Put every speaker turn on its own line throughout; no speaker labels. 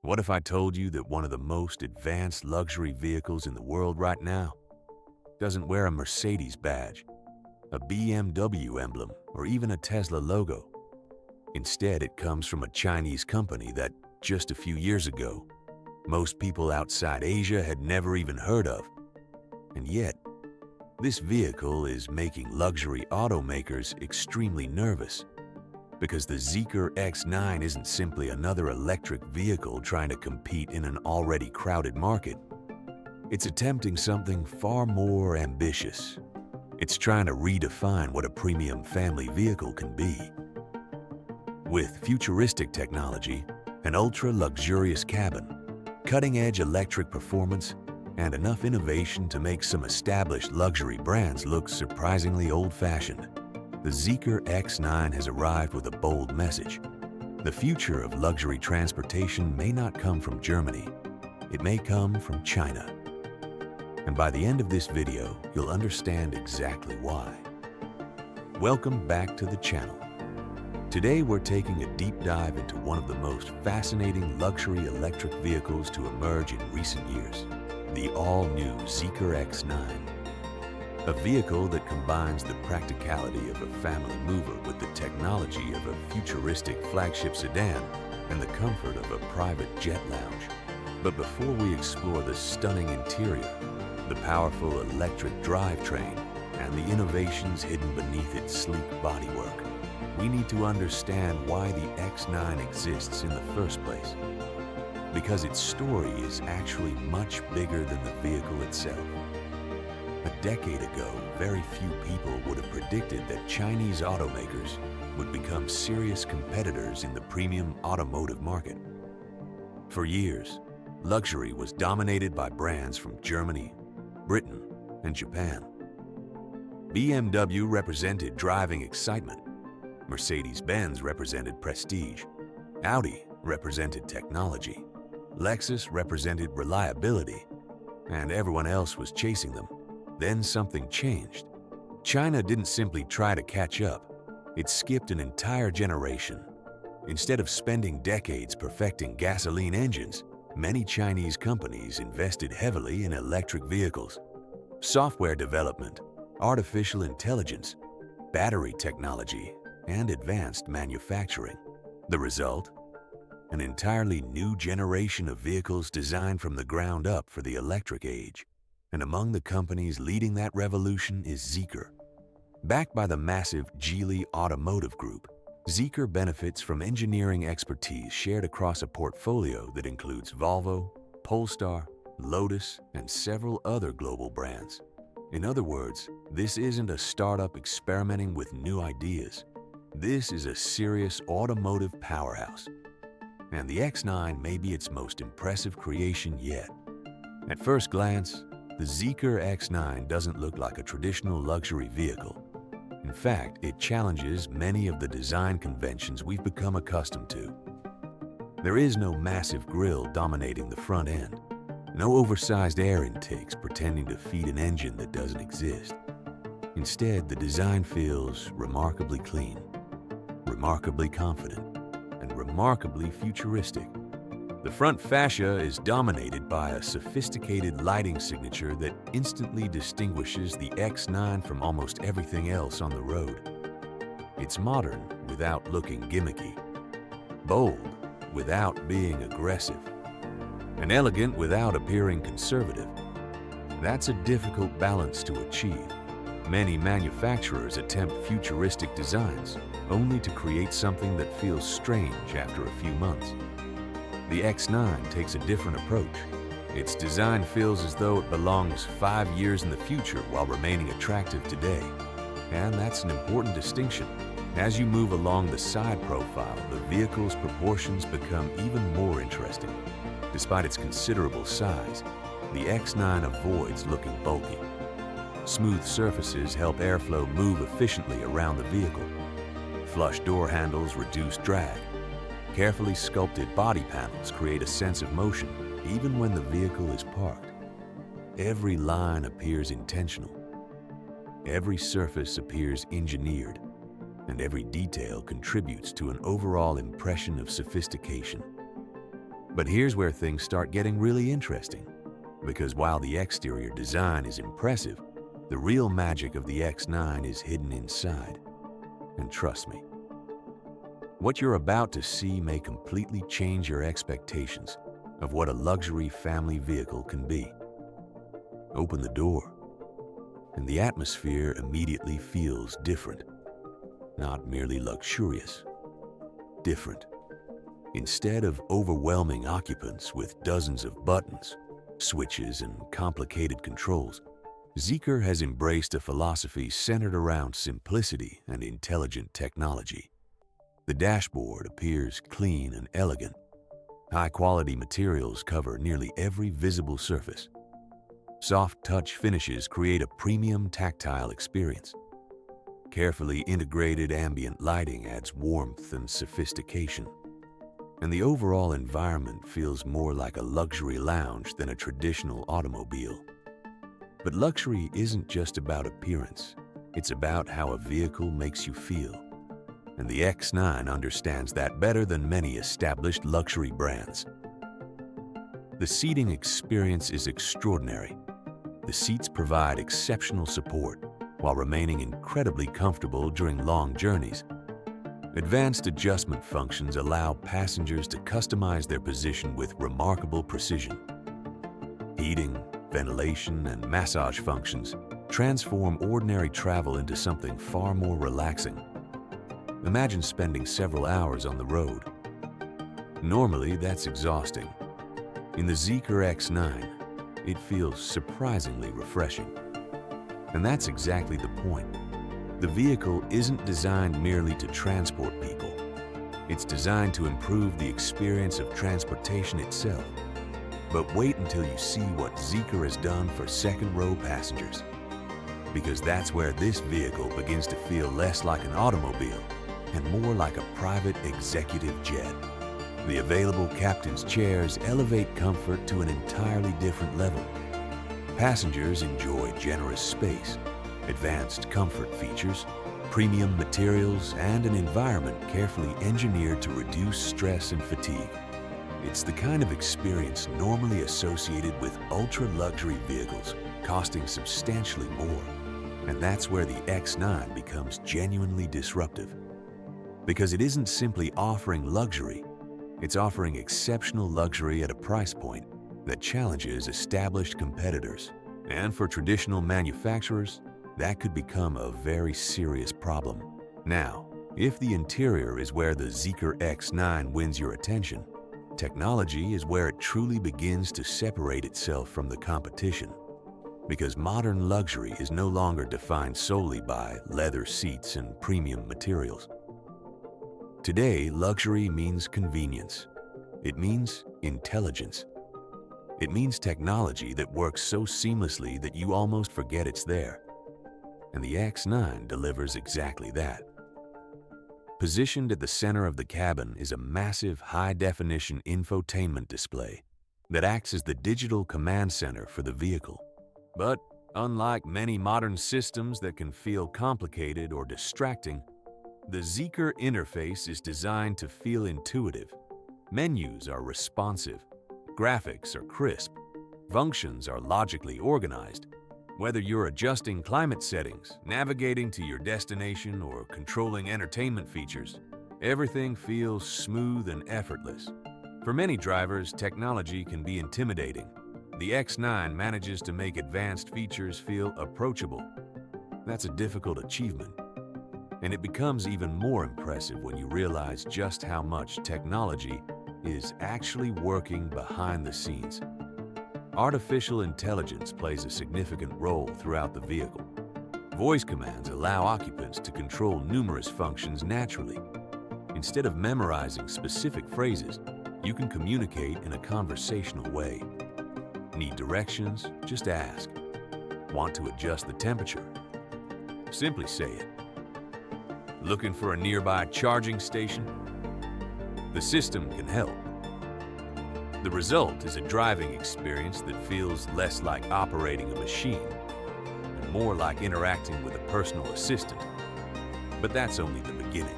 What if I told you that one of the most advanced luxury vehicles in the world right now doesn't wear a Mercedes badge, a BMW emblem, or even a Tesla logo? Instead, it comes from a Chinese company that, just a few years ago, most people outside Asia had never even heard of. And yet, this vehicle is making luxury automakers extremely nervous, because the Zeekr X9 isn't simply another electric vehicle trying to compete in an already crowded market. It's attempting something far more ambitious. It's trying to redefine what a premium family vehicle can be. With futuristic technology, an ultra-luxurious cabin, cutting-edge electric performance, and enough innovation to make some established luxury brands look surprisingly old-fashioned, the Zeekr X9 has arrived with a bold message. The future of luxury transportation may not come from Germany. It may come from China. And by the end of this video, you'll understand exactly why. Welcome back to the channel. Today, we're taking a deep dive into one of the most fascinating luxury electric vehicles to emerge in recent years, the all-new Zeekr X9. A vehicle that combines the practicality of a family mover with the technology of a futuristic flagship sedan and the comfort of a private jet lounge. But before we explore the stunning interior, the powerful electric drivetrain, and the innovations hidden beneath its sleek bodywork, we need to understand why the X9 exists in the first place. Because its story is actually much bigger than the vehicle itself. A decade ago, very few people would have predicted that Chinese automakers would become serious competitors in the premium automotive market. For years, luxury was dominated by brands from Germany, Britain, and Japan. BMW represented driving excitement, Mercedes-Benz represented prestige, Audi represented technology, Lexus represented reliability, and everyone else was chasing them. Then something changed. China didn't simply try to catch up. It skipped an entire generation. Instead of spending decades perfecting gasoline engines, many Chinese companies invested heavily in electric vehicles, software development, artificial intelligence, battery technology, and advanced manufacturing. The result? An entirely new generation of vehicles designed from the ground up for the electric age. And among the companies leading that revolution is Zeekr. Backed by the massive Geely Automotive Group, Zeekr benefits from engineering expertise shared across a portfolio that includes Volvo, Polestar, Lotus, and several other global brands. In other words, this isn't a startup experimenting with new ideas. This is a serious automotive powerhouse. And the X9 may be its most impressive creation yet. At first glance, the Zeekr X9 doesn't look like a traditional luxury vehicle. In fact, it challenges many of the design conventions we've become accustomed to. There is no massive grille dominating the front end, no oversized air intakes pretending to feed an engine that doesn't exist. Instead, the design feels remarkably clean, remarkably confident, and remarkably futuristic. The front fascia is dominated by a sophisticated lighting signature that instantly distinguishes the X9 from almost everything else on the road. It's modern without looking gimmicky, bold without being aggressive, and elegant without appearing conservative. That's a difficult balance to achieve. Many manufacturers attempt futuristic designs only to create something that feels strange after a few months. The X9 takes a different approach. Its design feels as though it belongs 5 years in the future while remaining attractive today. And that's an important distinction. As you move along the side profile, the vehicle's proportions become even more interesting. Despite its considerable size, the X9 avoids looking bulky. Smooth surfaces help airflow move efficiently around the vehicle. Flush door handles reduce drag. Carefully sculpted body panels create a sense of motion, even when the vehicle is parked. Every line appears intentional. Every surface appears engineered, and every detail contributes to an overall impression of sophistication. But here's where things start getting really interesting, because while the exterior design is impressive, the real magic of the X9 is hidden inside. And trust me, what you're about to see may completely change your expectations of what a luxury family vehicle can be. Open the door, and the atmosphere immediately feels different. Not merely luxurious, different. Instead of overwhelming occupants with dozens of buttons, switches, and complicated controls, Zeekr has embraced a philosophy centered around simplicity and intelligent technology. The dashboard appears clean and elegant. High-quality materials cover nearly every visible surface. Soft touch finishes create a premium tactile experience. Carefully integrated ambient lighting adds warmth and sophistication. And the overall environment feels more like a luxury lounge than a traditional automobile. But luxury isn't just about appearance. It's about how a vehicle makes you feel. And the X9 understands that better than many established luxury brands. The seating experience is extraordinary. The seats provide exceptional support while remaining incredibly comfortable during long journeys. Advanced adjustment functions allow passengers to customize their position with remarkable precision. Heating, ventilation, and massage functions transform ordinary travel into something far more relaxing. Imagine spending several hours on the road. Normally, that's exhausting. In the Zeekr X9, it feels surprisingly refreshing. And that's exactly the point. The vehicle isn't designed merely to transport people. It's designed to improve the experience of transportation itself. But wait until you see what Zeekr has done for second-row passengers. Because that's where this vehicle begins to feel less like an automobile and more like a private executive jet. The available captain's chairs elevate comfort to an entirely different level. Passengers enjoy generous space, advanced comfort features, premium materials, and an environment carefully engineered to reduce stress and fatigue. It's the kind of experience normally associated with ultra-luxury vehicles, costing substantially more. And that's where the X9 becomes genuinely disruptive. Because it isn't simply offering luxury, it's offering exceptional luxury at a price point that challenges established competitors. And for traditional manufacturers, that could become a very serious problem. Now, if the interior is where the Zeekr X9 wins your attention, technology is where it truly begins to separate itself from the competition. Because modern luxury is no longer defined solely by leather seats and premium materials. Today, luxury means convenience. It means intelligence. It means technology that works so seamlessly that you almost forget it's there. And the X9 delivers exactly that. Positioned at the center of the cabin is a massive high-definition infotainment display that acts as the digital command center for the vehicle. But unlike many modern systems that can feel complicated or distracting, the Zeekr interface is designed to feel intuitive. Menus are responsive, graphics are crisp, functions are logically organized. Whether you're adjusting climate settings, navigating to your destination, or controlling entertainment features, everything feels smooth and effortless. For many drivers, technology can be intimidating. The X9 manages to make advanced features feel approachable. That's a difficult achievement. And it becomes even more impressive when you realize just how much technology is actually working behind the scenes. Artificial intelligence plays a significant role throughout the vehicle. Voice commands allow occupants to control numerous functions naturally. Instead of memorizing specific phrases, you can communicate in a conversational way. Need directions? Just ask. Want to adjust the temperature? Simply say it. Looking for a nearby charging station? The system can help. The result is a driving experience that feels less like operating a machine and more like interacting with a personal assistant. But that's only the beginning.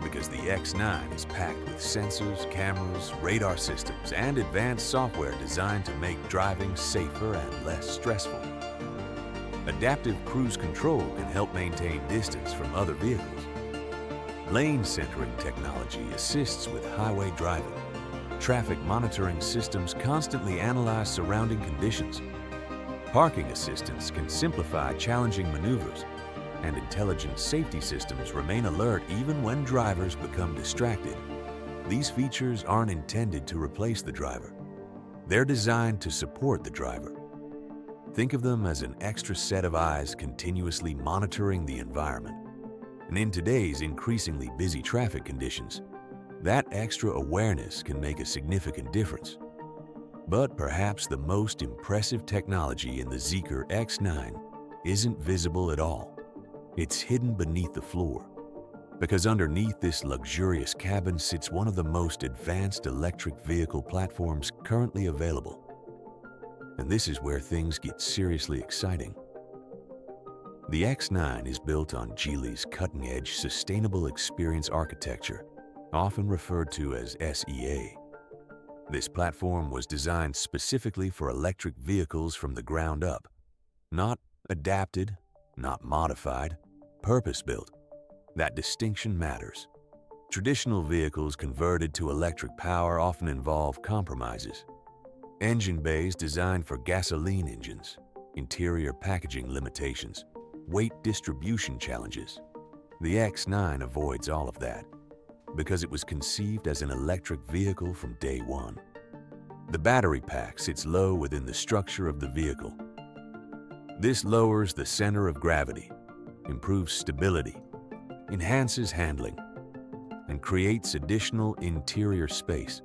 because the X9 is packed with sensors, cameras, radar systems, and advanced software designed to make driving safer and less stressful. Adaptive cruise control can help maintain distance from other vehicles. Lane centering technology assists with highway driving. Traffic monitoring systems constantly analyze surrounding conditions. Parking assistance can simplify challenging maneuvers, and intelligent safety systems remain alert even when drivers become distracted. These features aren't intended to replace the driver. They're designed to support the driver. Think of them as an extra set of eyes continuously monitoring the environment. And in today's increasingly busy traffic conditions, that extra awareness can make a significant difference. But perhaps the most impressive technology in the Zeekr X9 isn't visible at all. It's hidden beneath the floor, because underneath this luxurious cabin sits one of the most advanced electric vehicle platforms currently available. And this is where things get seriously exciting. The X9 is built on Geely's cutting-edge Sustainable Experience Architecture, often referred to as SEA. This platform was designed specifically for electric vehicles from the ground up, not adapted, not modified, purpose-built. That distinction matters. Traditional vehicles converted to electric power often involve compromises. Engine bays designed for gasoline engines, interior packaging limitations, weight distribution challenges. The X9 avoids all of that because it was conceived as an electric vehicle from day one. The battery pack sits low within the structure of the vehicle. This lowers the center of gravity, improves stability, enhances handling, and creates additional interior space.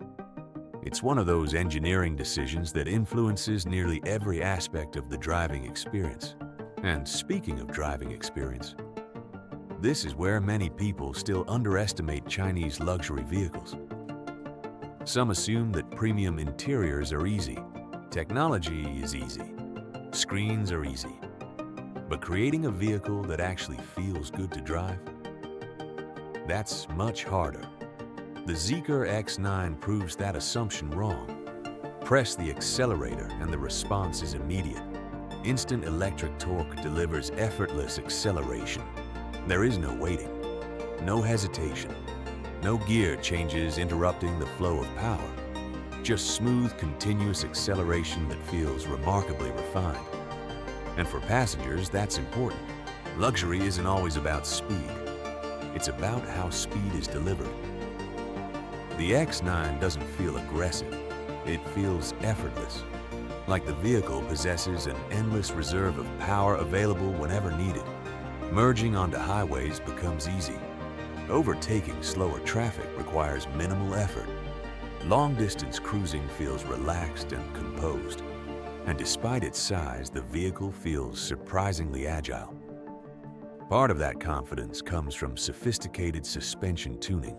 It's one of those engineering decisions that influences nearly every aspect of the driving experience. And speaking of driving experience, this is where many people still underestimate Chinese luxury vehicles. Some assume that premium interiors are easy, technology is easy, screens are easy. But creating a vehicle that actually feels good to drive, that's much harder. The Zeekr X9 proves that assumption wrong. Press the accelerator and the response is immediate. Instant electric torque delivers effortless acceleration. There is no waiting, no hesitation, no gear changes interrupting the flow of power. Just smooth, continuous acceleration that feels remarkably refined. And for passengers, that's important. Luxury isn't always about speed. It's about how speed is delivered. The X9 doesn't feel aggressive. It feels effortless, like the vehicle possesses an endless reserve of power available whenever needed. Merging onto highways becomes easy. Overtaking slower traffic requires minimal effort. Long-distance cruising feels relaxed and composed. And despite its size, the vehicle feels surprisingly agile. Part of that confidence comes from sophisticated suspension tuning.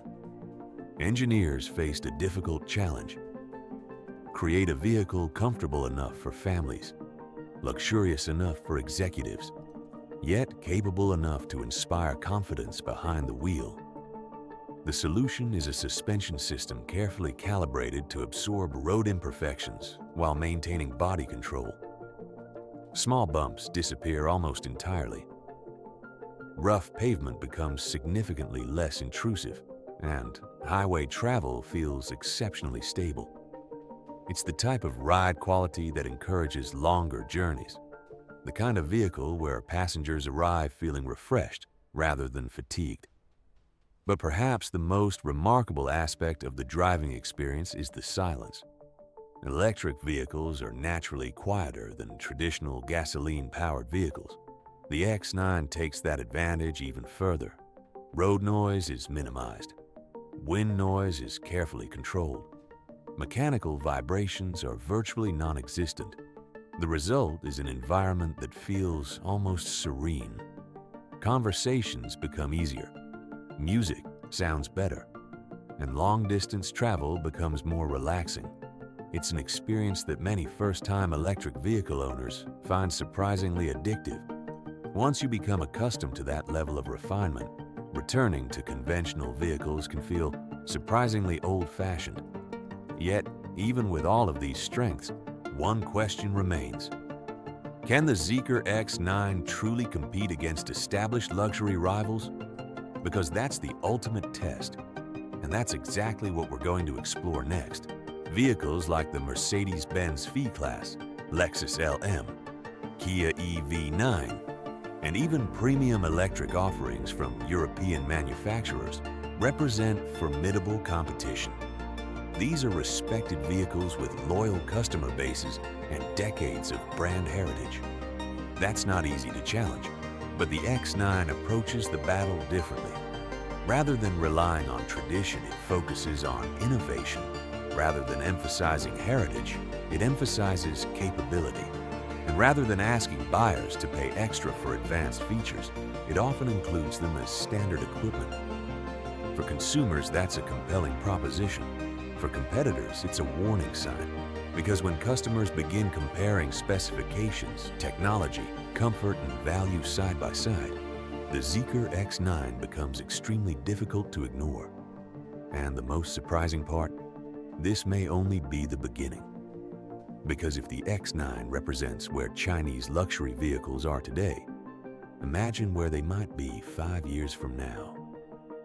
Engineers faced a difficult challenge. Create a vehicle comfortable enough for families, luxurious enough for executives, yet capable enough to inspire confidence behind the wheel. The solution is a suspension system carefully calibrated to absorb road imperfections while maintaining body control. Small bumps disappear almost entirely. Rough pavement becomes significantly less intrusive, and highway travel feels exceptionally stable. It's the type of ride quality that encourages longer journeys, the kind of vehicle where passengers arrive feeling refreshed rather than fatigued. But perhaps the most remarkable aspect of the driving experience is the silence. Electric vehicles are naturally quieter than traditional gasoline-powered vehicles. The X9 takes that advantage even further. Road noise is minimized. Wind noise is carefully controlled. Mechanical vibrations are virtually non-existent. The result is an environment that feels almost serene. Conversations become easier. Music sounds better. And long-distance travel becomes more relaxing. It's an experience that many first-time electric vehicle owners find surprisingly addictive. Once you become accustomed to that level of refinement, returning to conventional vehicles can feel surprisingly old-fashioned. Yet, even with all of these strengths, one question remains. Can the Zeekr X9 truly compete against established luxury rivals? Because that's the ultimate test, and that's exactly what we're going to explore next. Vehicles like the Mercedes-Benz V-Class, Lexus LM, Kia EV9, and even premium electric offerings from European manufacturers represent formidable competition. These are respected vehicles with loyal customer bases and decades of brand heritage. That's not easy to challenge, but the X9 approaches the battle differently. Rather than relying on tradition, it focuses on innovation. Rather than emphasizing heritage, it emphasizes capability. And rather than asking buyers to pay extra for advanced features, it often includes them as standard equipment. For consumers, that's a compelling proposition. For competitors, it's a warning sign. Because when customers begin comparing specifications, technology, comfort, and value side by side, the Zeekr X9 becomes extremely difficult to ignore. And the most surprising part? This may only be the beginning. Because if the X9 represents where Chinese luxury vehicles are today, imagine where they might be 5 years from now.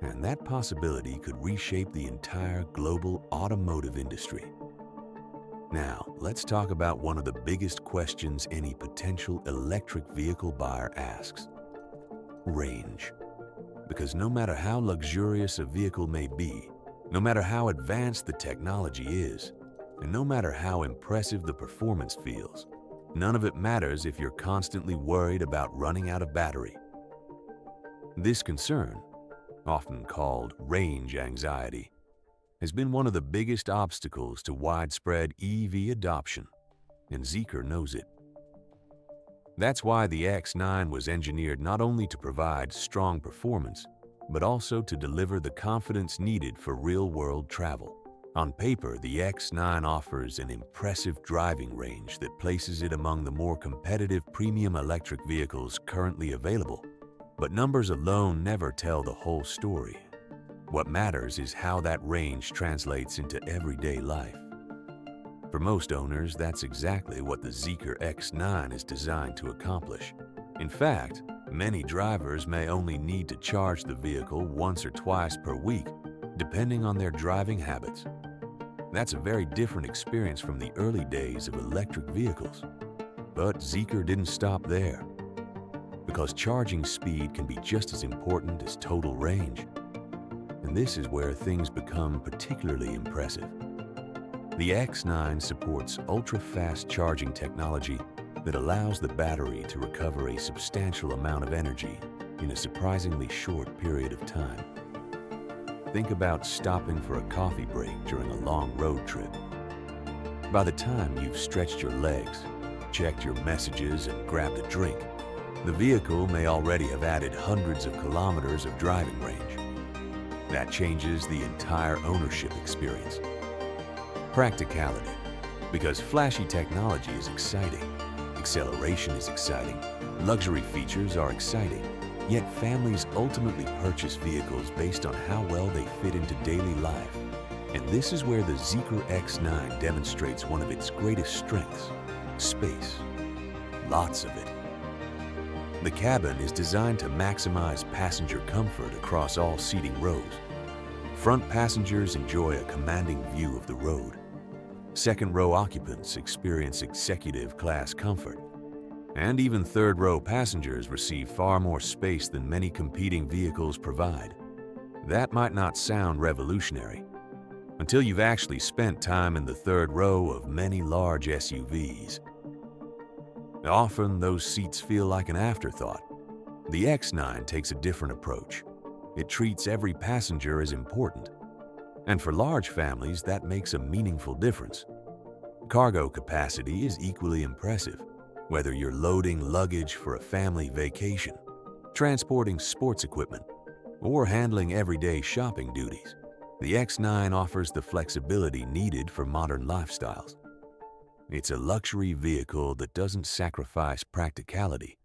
And that possibility could reshape the entire global automotive industry. Now, let's talk about one of the biggest questions any potential electric vehicle buyer asks: range. Because no matter how luxurious a vehicle may be, no matter how advanced the technology is, and no matter how impressive the performance feels, none of it matters if you're constantly worried about running out of battery. This concern, often called range anxiety, has been one of the biggest obstacles to widespread EV adoption, and Zeekr knows it. That's why the X9 was engineered not only to provide strong performance, but also to deliver the confidence needed for real-world travel. On paper, the X9 offers an impressive driving range that places it among the more competitive premium electric vehicles currently available. But numbers alone never tell the whole story. What matters is how that range translates into everyday life. For most owners, that's exactly what the Zeekr X9 is designed to accomplish. In fact, many drivers may only need to charge the vehicle once or twice per week, depending on their driving habits. That's a very different experience from the early days of electric vehicles. But Zeekr didn't stop there, because charging speed can be just as important as total range. And this is where things become particularly impressive. The X9 supports ultra-fast charging technology that allows the battery to recover a substantial amount of energy in a surprisingly short period of time. Think about stopping for a coffee break during a long road trip. By the time you've stretched your legs, checked your messages, and grabbed a drink, the vehicle may already have added hundreds of kilometers of driving range. That changes the entire ownership experience. Practicality. Because flashy technology is exciting, acceleration is exciting, luxury features are exciting, yet families ultimately purchase vehicles based on how well they fit into daily life. And this is where the Zeekr X9 demonstrates one of its greatest strengths: space. Lots of it. The cabin is designed to maximize passenger comfort across all seating rows. Front passengers enjoy a commanding view of the road. Second-row occupants experience executive-class comfort. And even third-row passengers receive far more space than many competing vehicles provide. That might not sound revolutionary until you've actually spent time in the third row of many large SUVs. Often, those seats feel like an afterthought. The X9 takes a different approach. It treats every passenger as important. And for large families, that makes a meaningful difference. Cargo capacity is equally impressive, whether you're loading luggage for a family vacation, transporting sports equipment, or handling everyday shopping duties. The X9 offers the flexibility needed for modern lifestyles. It's a luxury vehicle that doesn't sacrifice practicality,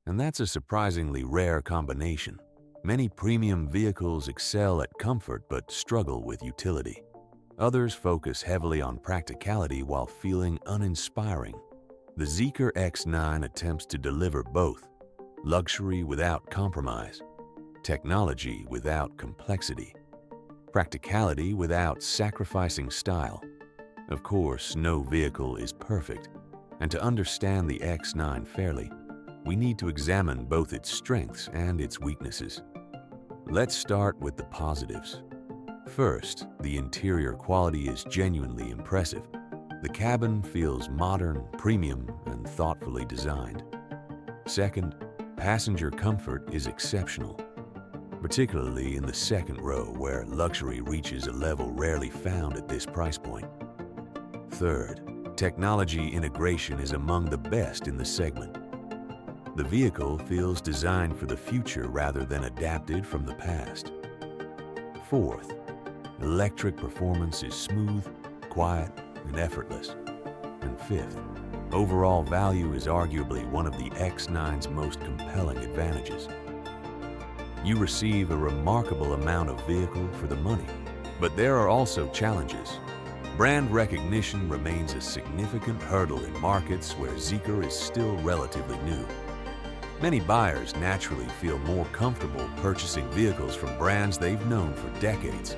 and that's a surprisingly rare combination. Many premium vehicles excel at comfort but struggle with utility. Others focus heavily on practicality while feeling uninspiring. The Zeekr X9 attempts to deliver both: luxury without compromise, technology without complexity, practicality without sacrificing style. Of course, no vehicle is perfect, and to understand the X9 fairly, we need to examine both its strengths and its weaknesses. Let's start with the positives. First, the interior quality is genuinely impressive. The cabin feels modern, premium, and thoughtfully designed. Second, passenger comfort is exceptional, particularly in the second row where luxury reaches a level rarely found at this price point. Third, technology integration is among the best in the segment. The vehicle feels designed for the future rather than adapted from the past. Fourth, electric performance is smooth, quiet, and effortless. And fifth, overall value is arguably one of the X9's most compelling advantages. You receive a remarkable amount of vehicle for the money, but there are also challenges. Brand recognition remains a significant hurdle in markets where Zeekr is still relatively new. Many buyers naturally feel more comfortable purchasing vehicles from brands they've known for decades.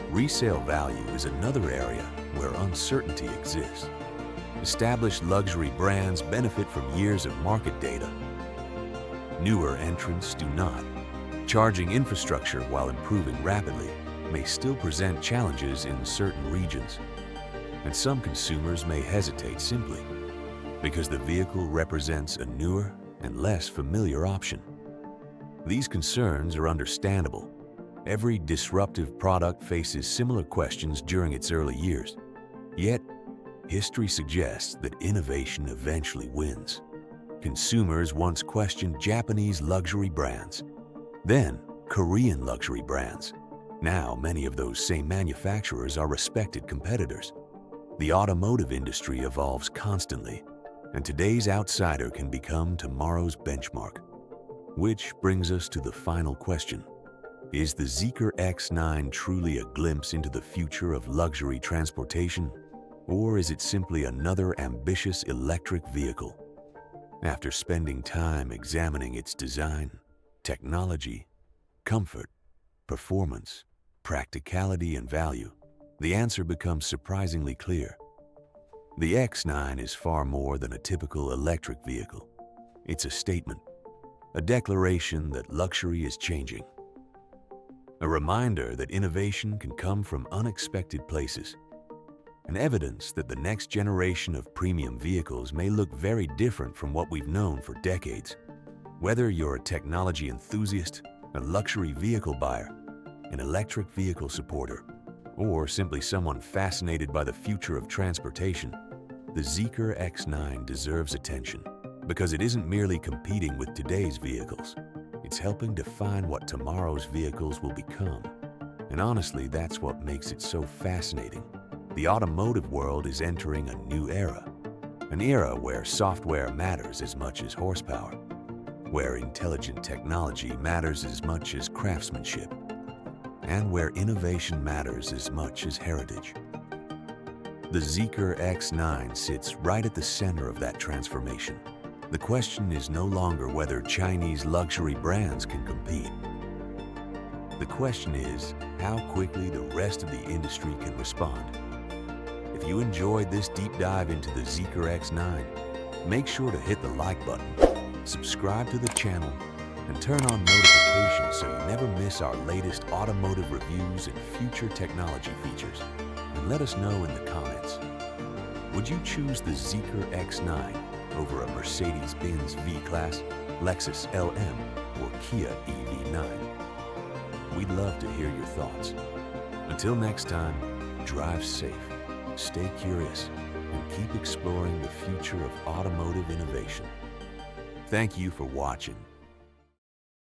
Resale value is another area where uncertainty exists. Established luxury brands benefit from years of market data. Newer entrants do not. Charging infrastructure, while improving rapidly, may still present challenges in certain regions. And some consumers may hesitate simply because the vehicle represents a newer and less familiar option. These concerns are understandable. Every disruptive product faces similar questions during its early years. Yet, history suggests that innovation eventually wins. Consumers once questioned Japanese luxury brands, then Korean luxury brands. Now, many of those same manufacturers are respected competitors. The automotive industry evolves constantly, and today's outsider can become tomorrow's benchmark. Which brings us to the final question. Is the Zeekr X9 truly a glimpse into the future of luxury transportation, or is it simply another ambitious electric vehicle? After spending time examining its design, technology, comfort, performance, practicality, and value, the answer becomes surprisingly clear. The X9 is far more than a typical electric vehicle. It's a statement, a declaration that luxury is changing. A reminder that innovation can come from unexpected places. An evidence that the next generation of premium vehicles may look very different from what we've known for decades. Whether you're a technology enthusiast, a luxury vehicle buyer, an electric vehicle supporter, or simply someone fascinated by the future of transportation, the Zeekr X9 deserves attention because it isn't merely competing with today's vehicles. It's helping define what tomorrow's vehicles will become. And honestly, that's what makes it so fascinating. The automotive world is entering a new era, an era where software matters as much as horsepower, where intelligent technology matters as much as craftsmanship, and where innovation matters as much as heritage. The Zeekr X9 sits right at the center of that transformation. The question is no longer whether Chinese luxury brands can compete. The question is how quickly the rest of the industry can respond. If you enjoyed this deep dive into the Zeekr X9, make sure to hit the like button, subscribe to the channel, and turn on notifications so you never miss our latest automotive reviews and future technology features. And let us know in the comments, would you choose the Zeekr X9 over a Mercedes-Benz V-Class, Lexus LM, or Kia EV9? We'd love to hear your thoughts. Until next time, drive safe, stay curious, and keep exploring the future of automotive innovation. Thank you for watching.